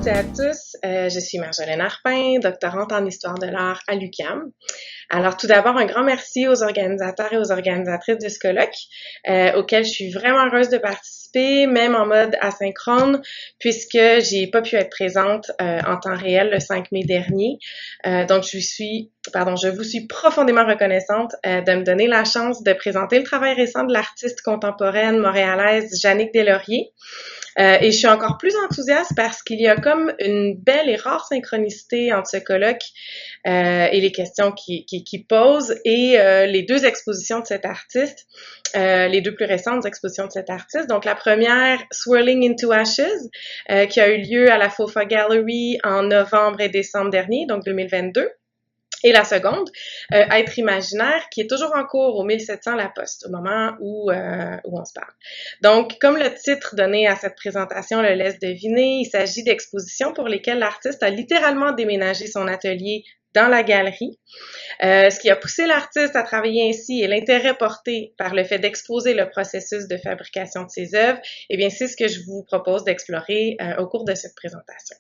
et à tous, je suis Marjolaine Arpin, doctorante en histoire de l'art à l'UQAM. Alors tout d'abord, un grand merci aux organisateurs et aux organisatrices de ce colloque, auquel je suis vraiment heureuse de participer, même en mode asynchrone, puisque j'ai pas pu être présente en temps réel le 5 mai dernier. Donc je vous suis profondément reconnaissante de me donner la chance de présenter le travail récent de l'artiste contemporaine montréalaise Jannick Deslauriers. Et je suis encore plus enthousiaste parce qu'il y a comme une belle et rare synchronicité entre ce colloque et les questions qu'il pose et les deux expositions de cet artiste, les deux plus récentes expositions de cet artiste. Donc la première, Swirling into Ashes, qui a eu lieu à la FOFA Gallery en novembre et décembre dernier, donc 2022. Et la seconde, Être imaginaire, qui est toujours en cours au 1700 La Poste, au moment où on se parle. Donc, comme le titre donné à cette présentation le laisse deviner, il s'agit d'expositions pour lesquelles l'artiste a littéralement déménagé son atelier dans la galerie. Ce qui a poussé l'artiste à travailler ainsi et l'intérêt porté par le fait d'exposer le processus de fabrication de ses œuvres, eh bien, c'est ce que je vous propose d'explorer au cours de cette présentation.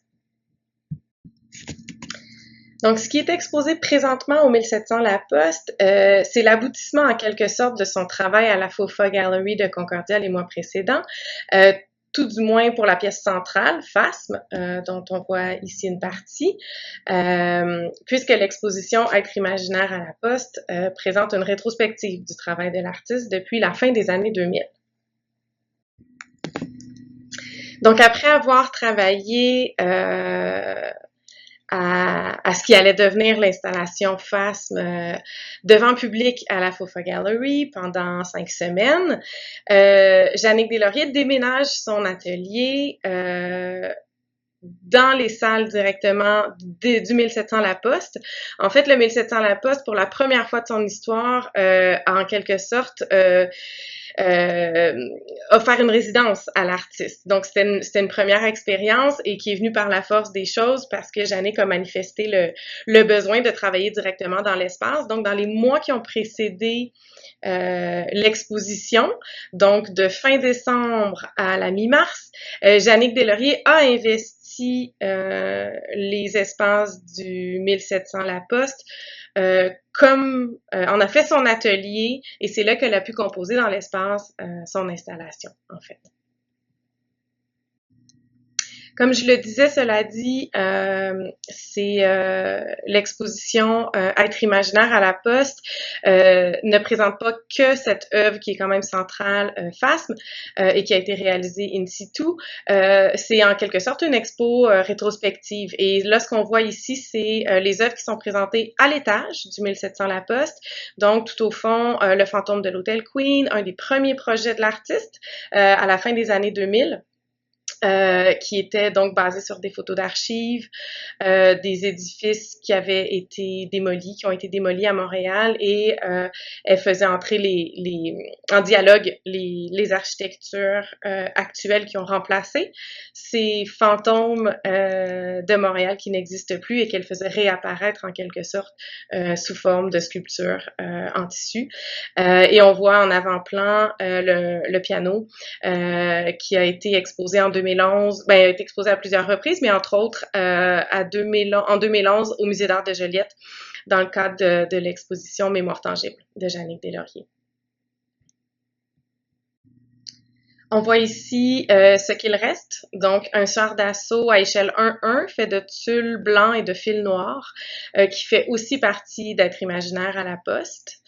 Donc, ce qui est exposé présentement au 1700 La Poste, c'est l'aboutissement en quelque sorte de son travail à la FOFA Gallery de Concordia les mois précédents, tout du moins pour la pièce centrale, Phasme, dont on voit ici une partie, puisque l'exposition Être imaginaire à la Poste présente une rétrospective du travail de l'artiste depuis la fin des années 2000. Donc, après avoir travaillé à ce qui allait devenir l'installation Phasme devant public à la FOFA Gallery pendant 5 semaines. Jannick Deslauriers déménage son atelier dans les salles directement du 1700 La Poste. En fait, le 1700 La Poste, pour la première fois de son histoire, en quelque sorte, offert une résidence à l'artiste. Donc, c'était une première expérience et qui est venue par la force des choses parce que Jannick a manifesté le besoin de travailler directement dans l'espace. Donc, dans les mois qui ont précédé l'exposition, donc de fin décembre à la mi-mars, Jannick Deslauriers a investi les espaces du 1700 La Poste comme on a fait son atelier et c'est là qu'elle a pu composer dans l'espace son installation, en fait. Comme je le disais, cela dit, c'est l'exposition Être imaginaire à la Poste ne présente pas que cette œuvre qui est quand même centrale, Phasme, et qui a été réalisée in situ. C'est en quelque sorte une expo rétrospective. Et là, ce qu'on voit ici, c'est les œuvres qui sont présentées à l'étage du 1700 La Poste. Donc, tout au fond, le fantôme de l'Hôtel Queen, un des premiers projets de l'artiste à la fin des années 2000. Qui était donc basé sur des photos d'archives, des édifices qui avaient été démolis, qui ont été démolis à Montréal, et elle faisait entrer en dialogue les architectures actuelles qui ont remplacé ces fantômes de Montréal qui n'existent plus et qu'elle faisait réapparaître en quelque sorte sous forme de sculptures en tissu. Et on voit en avant-plan le piano qui a été exposé en 2011, a été exposé à plusieurs reprises, mais entre autres en 2011 au Musée d'art de Joliette dans le cadre de l'exposition Mémoire tangible de Jannick Deslauriers. On voit ici ce qu'il reste, donc un char d'assaut à échelle 1-1 fait de tulle blanc et de fil noir qui fait aussi partie d'Être imaginaire à la Poste.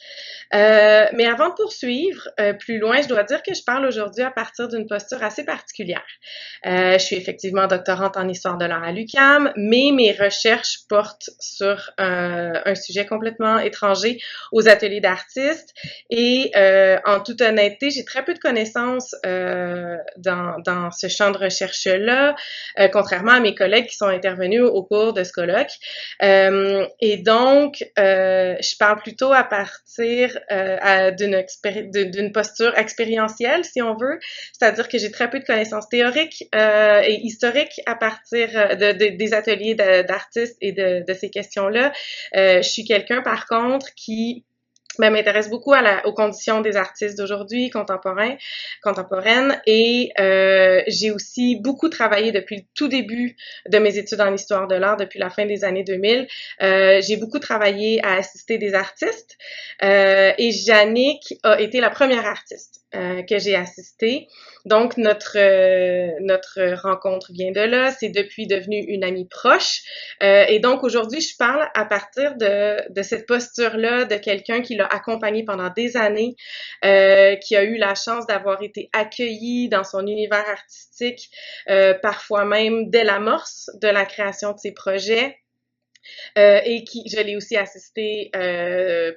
Mais avant de poursuivre plus loin, je dois dire que je parle aujourd'hui à partir d'une posture assez particulière. Je suis effectivement doctorante en histoire de l'art à l'UQAM, mais mes recherches portent sur un sujet complètement étranger aux ateliers d'artistes et en toute honnêteté, j'ai très peu de connaissances dans ce champ de recherche-là, contrairement à mes collègues qui sont intervenus au cours de ce colloque. Et donc, je parle plutôt à partir d'une posture expérientielle, si on veut, c'est-à-dire que j'ai très peu de connaissances théoriques et historiques à partir des ateliers d'artistes et de ces questions-là. Je suis quelqu'un, par contre, qui m'intéresse beaucoup aux conditions des artistes d'aujourd'hui, contemporaines, et j'ai aussi beaucoup travaillé depuis le tout début de mes études en histoire de l'art, depuis la fin des années 2000. J'ai beaucoup travaillé à assister des artistes, et Jannick a été la première artiste que j'ai assistée. Donc, notre rencontre vient de là. C'est depuis devenu une amie proche. Et donc, aujourd'hui, je parle à partir de cette posture-là, de quelqu'un qui l'a accompagné pendant des années, qui a eu la chance d'avoir été accueilli dans son univers artistique, parfois même dès l'amorce de la création de ses projets. Et qui, je l'ai aussi assisté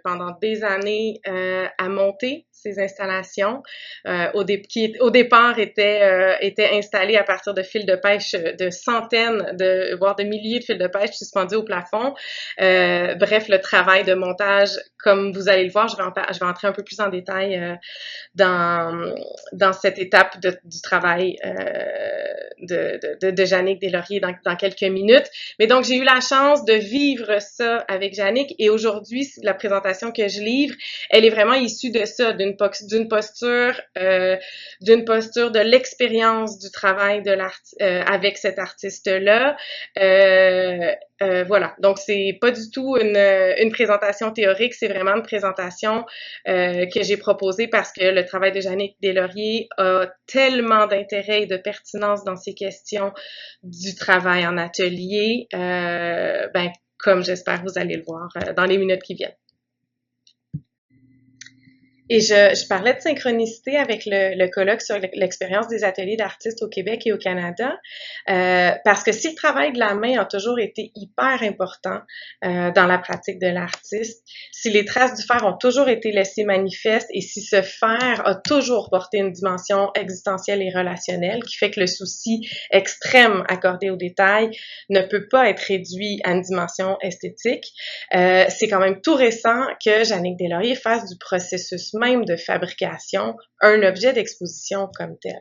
pendant des années à monter ces installations, qui au départ étaient installées à partir de fils de pêche, de centaines, voire de milliers de fils de pêche suspendus au plafond. Bref, le travail de montage, comme vous allez le voir, je vais entrer un peu plus en détail dans cette étape du travail de Jannick Deslauriers dans quelques minutes. Mais donc, j'ai eu la chance de vivre ça avec Jannick, et aujourd'hui, la présentation que je livre, elle est vraiment issue de ça, d'une posture de l'expérience du travail avec cet artiste-là. Voilà. Donc, c'est pas du tout une présentation théorique, c'est vraiment une présentation que j'ai proposée parce que le travail de Jannick Deslauriers a tellement d'intérêt et de pertinence dans ces questions du travail en atelier, comme j'espère vous allez le voir dans les minutes qui viennent. Et je parlais de synchronicité avec le colloque sur l'expérience des ateliers d'artistes au Québec et au Canada, parce que si le travail de la main a toujours été hyper important dans la pratique de l'artiste, si les traces du faire ont toujours été laissées manifestes, et si ce faire a toujours porté une dimension existentielle et relationnelle, qui fait que le souci extrême accordé aux détails ne peut pas être réduit à une dimension esthétique, c'est quand même tout récent que Jannick Deslauriers fasse du processus même de fabrication un objet d'exposition comme tel.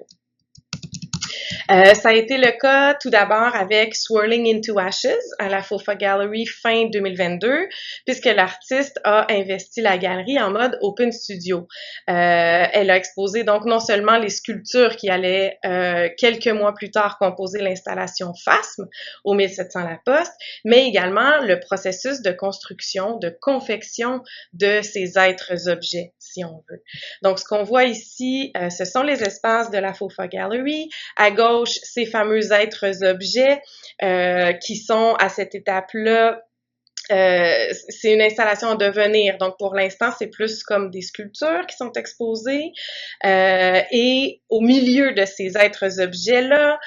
Ça a été le cas tout d'abord avec Swirling into Ashes à la Fofa Gallery fin 2022, puisque l'artiste a investi la galerie en mode open studio. Elle a exposé donc non seulement les sculptures qui allaient quelques mois plus tard composer l'installation FASM au 1700 La Poste, mais également le processus de construction, de confection de ces êtres-objets, si on veut. Donc, ce qu'on voit ici, ce sont les espaces de la Fofa Gallery. À gauche, ces fameux êtres-objets qui sont à cette étape-là. C'est une installation en devenir. Donc, pour l'instant, c'est plus comme des sculptures qui sont exposées. Et au milieu de ces êtres-objets-là,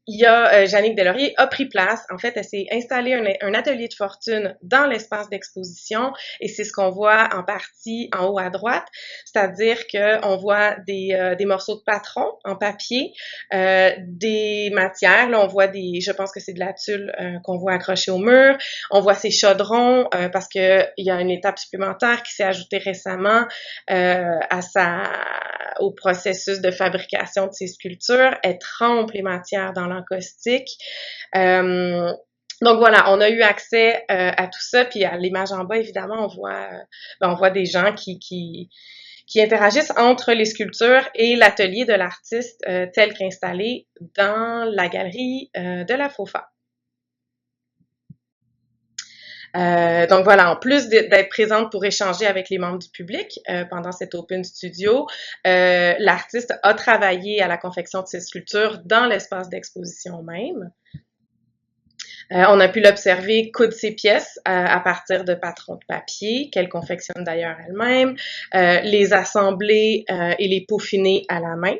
il y a Jannick Deslauriers a pris place. En fait, elle s'est installée un atelier de fortune dans l'espace d'exposition, et c'est ce qu'on voit en partie en haut à droite, c'est-à-dire qu'on voit des morceaux de patron en papier, des matières. Là, on voit je pense que c'est de la tulle qu'on voit accrochée au mur. On voit ces chaudrons parce que il y a une étape supplémentaire qui s'est ajoutée récemment au processus de fabrication de ces sculptures. Elle trempe les matières dans l'encaustique. Donc voilà, on a eu accès à tout ça, puis à l'image en bas, évidemment, on voit des gens qui interagissent entre les sculptures et l'atelier de l'artiste tel qu'installé dans la galerie de la Fofa. Donc voilà, en plus d'être présente pour échanger avec les membres du public pendant cet Open Studio, l'artiste a travaillé à la confection de ses sculptures dans l'espace d'exposition même. On a pu l'observer coudre ses pièces à partir de patrons de papier, qu'elle confectionne d'ailleurs elle-même, les assembler et les peaufiner à la main.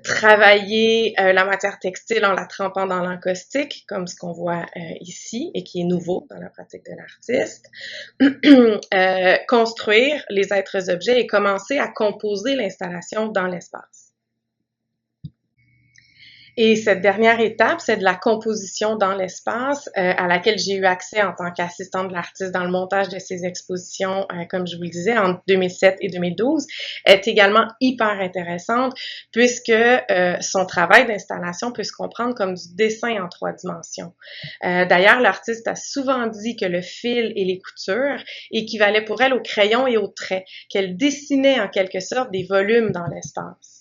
Travailler la matière textile en la trempant dans l'encaustique, comme ce qu'on voit ici et qui est nouveau dans la pratique de l'artiste. Construire les êtres-objets et commencer à composer l'installation dans l'espace. Et cette dernière étape, c'est de la composition dans l'espace, à laquelle j'ai eu accès en tant qu'assistante de l'artiste dans le montage de ses expositions, comme je vous le disais, en 2007 et 2012, est également hyper intéressante puisque son travail d'installation peut se comprendre comme du dessin en 3 dimensions. D'ailleurs, l'artiste a souvent dit que le fil et les coutures équivalaient pour elle au crayon et au trait, qu'elle dessinait en quelque sorte des volumes dans l'espace.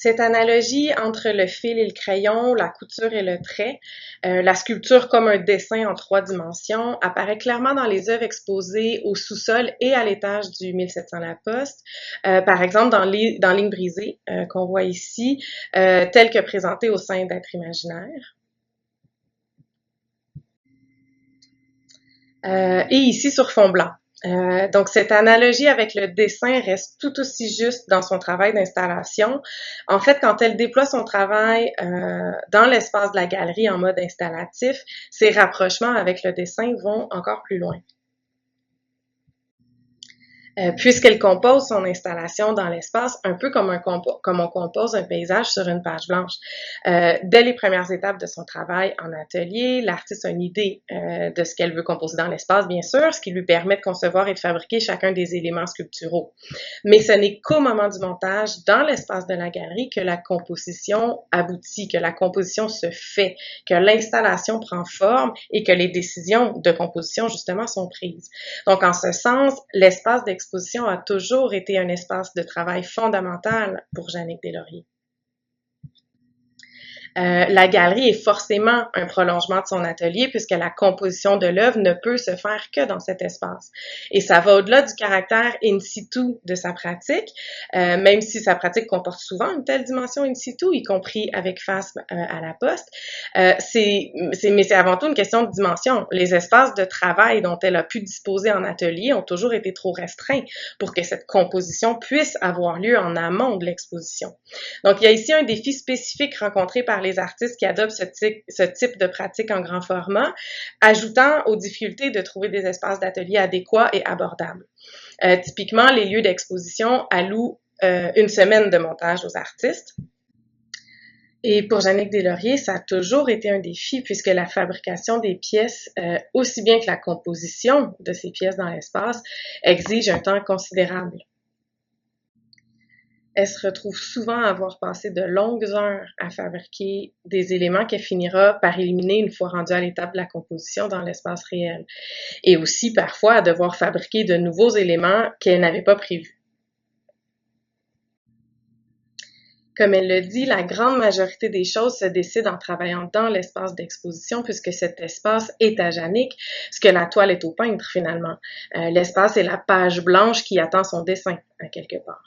Cette analogie entre le fil et le crayon, la couture et le trait, la sculpture comme un dessin en 3 dimensions, apparaît clairement dans les œuvres exposées au sous-sol et à l'étage du 1700 La Poste. Par exemple, dans Ligne brisée, qu'on voit ici, telle que présentée au sein d'Être imaginaire. Et ici sur fond blanc. Donc, cette analogie avec le dessin reste tout aussi juste dans son travail d'installation. En fait, quand elle déploie son travail dans l'espace de la galerie en mode installatif, ses rapprochements avec le dessin vont encore plus loin. Puisqu'elle compose son installation dans l'espace un peu comme on compose un paysage sur une page blanche. Dès les premières étapes de son travail en atelier, l'artiste a une idée de ce qu'elle veut composer dans l'espace, bien sûr, ce qui lui permet de concevoir et de fabriquer chacun des éléments sculpturaux. Mais ce n'est qu'au moment du montage, dans l'espace de la galerie, que la composition aboutit, que la composition se fait, que l'installation prend forme et que les décisions de composition, justement, sont prises. Donc, en ce sens, l'espace d'exposition a toujours été un espace de travail fondamental pour Jannick Deslauriers. La galerie est forcément un prolongement de son atelier puisque la composition de l'œuvre ne peut se faire que dans cet espace. Et ça va au-delà du caractère in situ de sa pratique, même si sa pratique comporte souvent une telle dimension in situ, y compris avec Phasme à la Poste. Mais c'est avant tout une question de dimension. Les espaces de travail dont elle a pu disposer en atelier ont toujours été trop restreints pour que cette composition puisse avoir lieu en amont de l'exposition. Donc, il y a ici un défi spécifique rencontré par les artistes qui adoptent ce type de pratique en grand format, ajoutant aux difficultés de trouver des espaces d'atelier adéquats et abordables. Typiquement, les lieux d'exposition allouent une semaine de montage aux artistes. Et pour Jannick Deslauriers, ça a toujours été un défi puisque la fabrication des pièces, aussi bien que la composition de ces pièces dans l'espace, exige un temps considérable. Elle se retrouve souvent à avoir passé de longues heures à fabriquer des éléments qu'elle finira par éliminer une fois rendue à l'étape de la composition dans l'espace réel. Et aussi parfois à devoir fabriquer de nouveaux éléments qu'elle n'avait pas prévus. Comme elle le dit, la grande majorité des choses se décident en travaillant dans l'espace d'exposition puisque cet espace est à Jannick, ce que la toile est au peintre finalement. L'espace est la page blanche qui attend son dessin, à quelque part.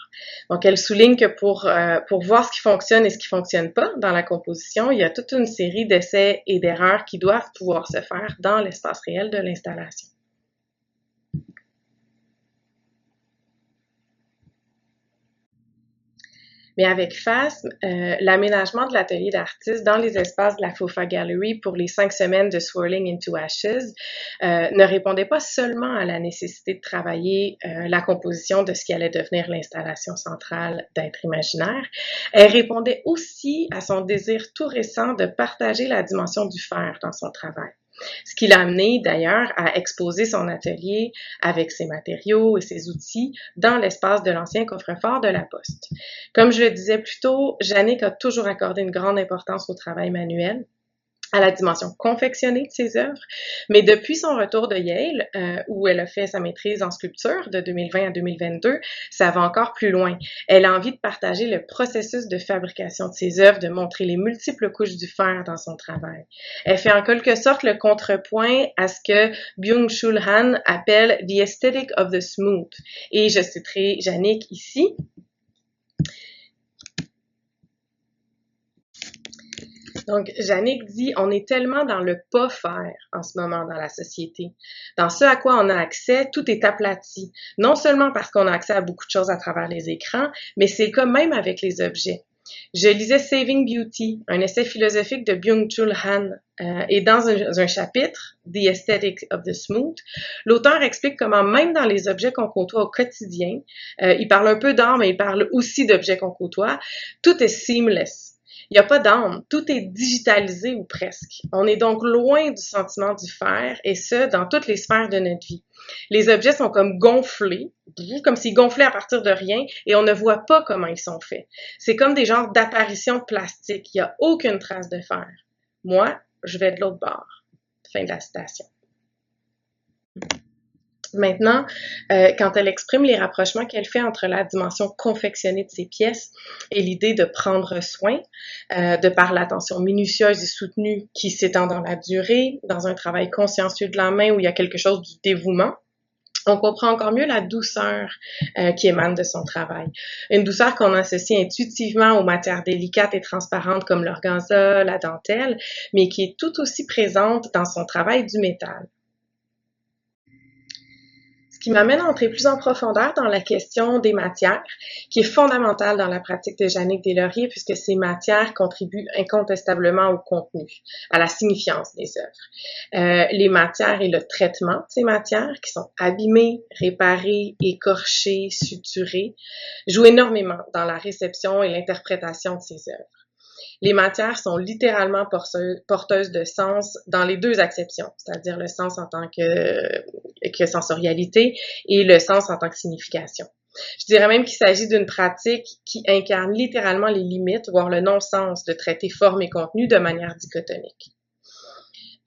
Donc, elle souligne que pour voir ce qui fonctionne et ce qui fonctionne pas dans la composition, il y a toute une série d'essais et d'erreurs qui doivent pouvoir se faire dans l'espace réel de l'installation. Mais avec Phasme, l'aménagement de l'atelier d'artiste dans les espaces de la Fofa Gallery pour les 5 semaines de Swirling into Ashes ne répondait pas seulement à la nécessité de travailler la composition de ce qui allait devenir l'installation centrale d'Être imaginaire, elle répondait aussi à son désir tout récent de partager la dimension du faire dans son travail. Ce qui l'a amené d'ailleurs à exposer son atelier avec ses matériaux et ses outils dans l'espace de l'ancien coffre-fort de la Poste. Comme je le disais plus tôt, Jannick a toujours accordé une grande importance au travail manuel, à la dimension confectionnée de ses œuvres, mais depuis son retour de Yale, où elle a fait sa maîtrise en sculpture de 2020 à 2022, ça va encore plus loin. Elle a envie de partager le processus de fabrication de ses œuvres, de montrer les multiples couches du fer dans son travail. Elle fait en quelque sorte le contrepoint à ce que Byung-Chul Han appelle « the aesthetic of the smooth ». Et je citerai Jannick ici. Donc, Jannick dit, on est tellement dans le pas faire en ce moment dans la société. Dans ce à quoi on a accès, tout est aplati. Non seulement parce qu'on a accès à beaucoup de choses à travers les écrans, mais c'est le cas même avec les objets. Je lisais Saving Beauty, un essai philosophique de Byung-Chul Han, et dans un chapitre, The Aesthetic of the Smooth, l'auteur explique comment même dans les objets qu'on côtoie au quotidien, il parle un peu d'art, mais il parle aussi d'objets qu'on côtoie, tout est seamless. Il n'y a pas d'âme, tout est digitalisé ou presque. On est donc loin du sentiment du faire, et ce, dans toutes les sphères de notre vie. Les objets sont comme gonflés, comme s'ils gonflaient à partir de rien, et on ne voit pas comment ils sont faits. C'est comme des genres d'apparitions de plastique, il n'y a aucune trace de fer. Moi, je vais de l'autre bord. Fin de la citation. Maintenant, quand elle exprime les rapprochements qu'elle fait entre la dimension confectionnée de ses pièces et l'idée de prendre soin, de par l'attention minutieuse et soutenue qui s'étend dans la durée, dans un travail consciencieux de la main où il y a quelque chose du dévouement, on comprend encore mieux la douceur qui émane de son travail. Une douceur qu'on associe intuitivement aux matières délicates et transparentes comme l'organza, la dentelle, mais qui est tout aussi présente dans son travail du métal. Ce qui m'amène à entrer plus en profondeur dans la question des matières, qui est fondamentale dans la pratique de Jannick Deslauriers, puisque ces matières contribuent incontestablement au contenu, à la signifiance des œuvres. Les matières et le traitement de ces matières, qui sont abîmées, réparées, écorchées, suturées, jouent énormément dans la réception et l'interprétation de ces œuvres. Les matières sont littéralement porteuses de sens dans les deux acceptions, c'est-à-dire le sens en tant que sensorialité et le sens en tant que signification. Je dirais même qu'il s'agit d'une pratique qui incarne littéralement les limites, voire le non-sens de traiter forme et contenu de manière dichotomique.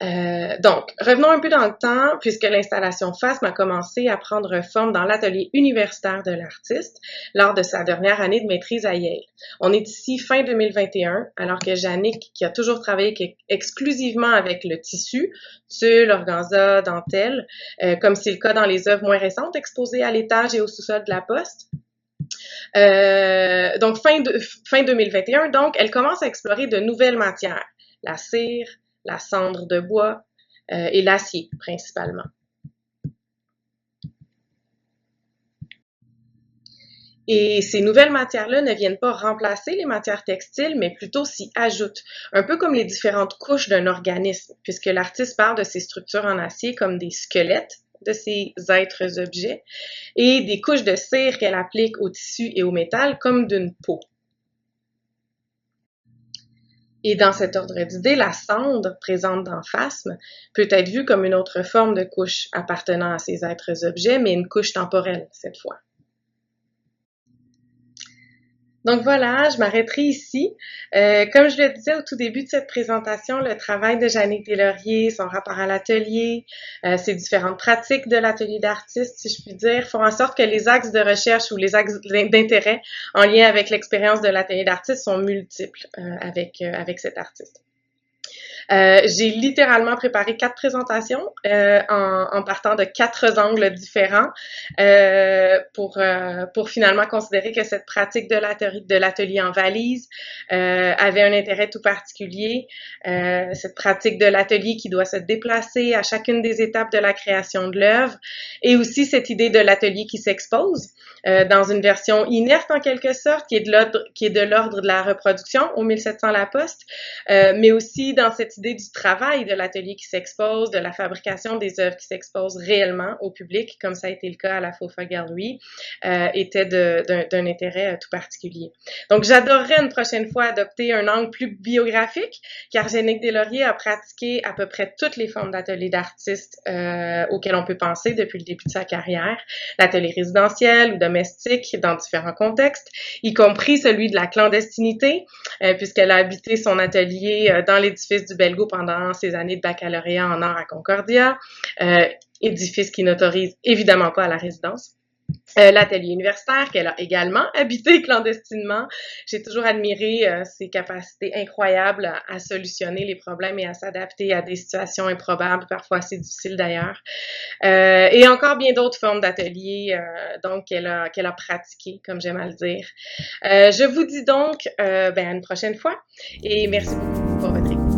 Donc, revenons un peu dans le temps, puisque l'installation FASM a commencé à prendre forme dans l'atelier universitaire de l'artiste lors de sa dernière année de maîtrise à Yale. On est ici fin 2021, alors que Jannick, qui a toujours travaillé exclusivement avec le tissu, tulle, organza, dentelle, comme c'est le cas dans les œuvres moins récentes exposées à l'étage et au sous-sol de la Poste. Donc, fin 2021, donc, elle commence à explorer de nouvelles matières, la cire, la cendre de bois et l'acier principalement. Et ces nouvelles matières-là ne viennent pas remplacer les matières textiles, mais plutôt s'y ajoutent, un peu comme les différentes couches d'un organisme, puisque l'artiste parle de ces structures en acier comme des squelettes de ces êtres objets, et des couches de cire qu'elle applique au tissu et au métal comme d'une peau. Et dans cet ordre d'idées, la cendre présente dans Phasme peut être vue comme une autre forme de couche appartenant à ces êtres objets, mais une couche temporelle cette fois. Donc voilà, je m'arrêterai ici. Comme je le disais au tout début de cette présentation, le travail de Jannick Deslauriers, son rapport à l'atelier, ses différentes pratiques de l'atelier d'artiste, si je puis dire, font en sorte que les axes de recherche ou les axes d'intérêt en lien avec l'expérience de l'atelier d'artiste sont multiples avec cet artiste. J'ai littéralement préparé 4 présentations en partant de 4 angles différents pour finalement considérer que cette pratique de l'atelier en valise avait un intérêt tout particulier. Cette pratique de l'atelier qui doit se déplacer à chacune des étapes de la création de l'œuvre et aussi cette idée de l'atelier qui s'expose dans une version inerte en quelque sorte, qui est de l'ordre de la reproduction au 1700 La Poste, mais aussi dans cette idée du travail de l'atelier qui s'expose, de la fabrication des œuvres qui s'exposent réellement au public, comme ça a été le cas à la Faufa Galerie, était d'un intérêt tout particulier. Donc, j'adorerais une prochaine fois adopter un angle plus biographique, car Jannick Deslauriers a pratiqué à peu près toutes les formes d'ateliers d'artistes auxquelles on peut penser depuis le début de sa carrière, l'atelier résidentiel ou domestique dans différents contextes, y compris celui de la clandestinité, puisqu'elle a habité son atelier dans l'édifice du Belgo pendant ses années de baccalauréat en art à Concordia, édifice qui n'autorise évidemment pas à la résidence. L'atelier universitaire qu'elle a également habité clandestinement. J'ai toujours admiré ses capacités incroyables à solutionner les problèmes et à s'adapter à des situations improbables, parfois assez difficiles d'ailleurs. Et encore bien d'autres formes d'ateliers donc qu'elle a pratiquées, comme j'aime à le dire. Je vous dis donc à une prochaine fois et merci beaucoup pour votre écoute.